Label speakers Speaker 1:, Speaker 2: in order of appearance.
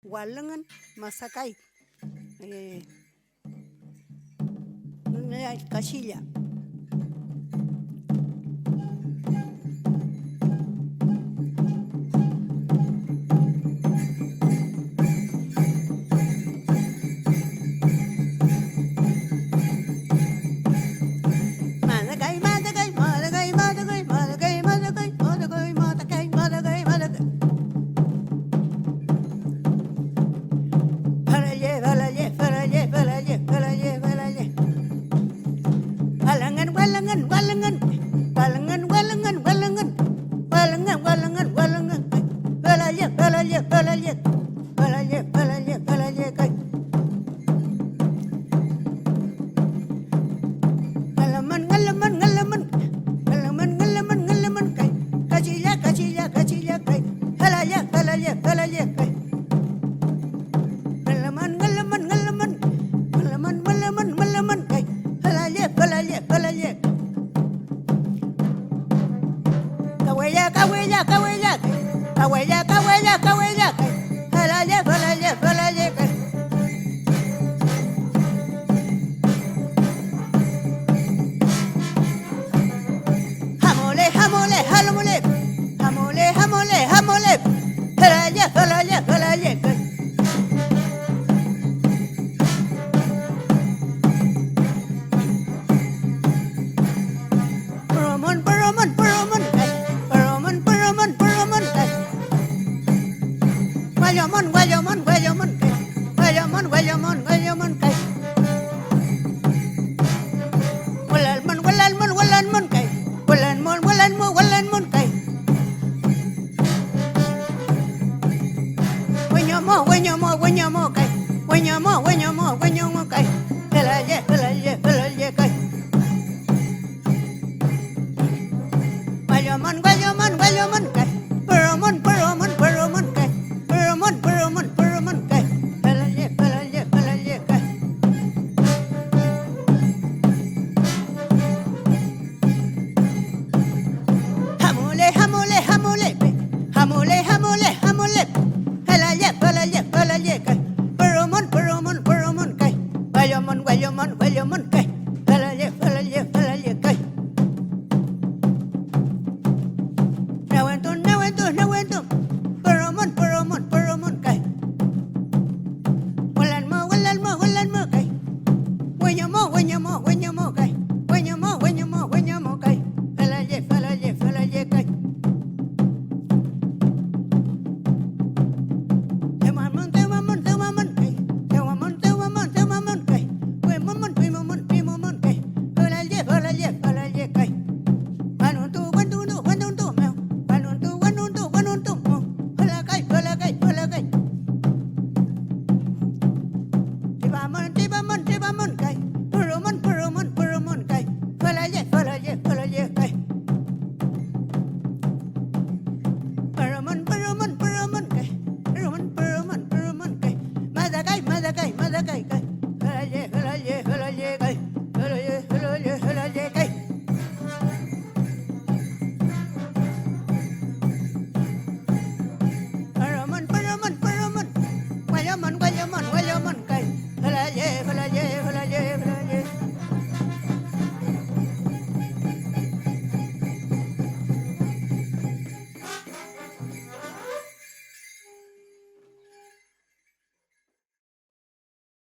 Speaker 1: Walangan Masacay, eh, Casilla. Madagay, madagay, madagay, madagay, madagay, madagay, madagay, madagay, madagay, madagay. Balaye, balaye, balaye, balaye, balaye, balaye. Walangan, walangan, walangan, walangan, walangan, walangan, walangan, walangan, walangan. Balaye, balaye, balaye, balaye, balaye, balaye, kay. Ngalaman, ngalaman, ngalaman, ngalaman, ngalaman, ngalaman, kay. Kachilla, kachilla, kachilla, kay. Balaye, balaye, balaye, kay. Ngalaman, ngalaman, ngalaman, ngalaman, ngalaman, ngalaman, kay. Balaye, balaye, balaye. Kawaya, kawaya, kawaya, kay. Kawaya, kawaya, kawaya, kay. Balaye, balaye, balaye, kay. Jamole, jamole, jamole, jamole, jamole, jamole. Balaye, balaye, balaye, kay. Paramon, paramon, paramon, kay. Paramon, paramon, paramon, kay. Guayamon, guayamon, guayamon, kay. Guayamon, guayamon, guayamon, kay. Walalmon, walalmon, walalmon, kay. Walalmon, walalmon, walalmon, kay. Guayamo, guayamo, guayamo, kay. Guayamo, guayamo, guayamo, kay. Balaye, balaye, balaye, kay. Guayamon, guayamon, guayamon, kay. Paramon, paramon, paramon, kay. Paramon, paramon,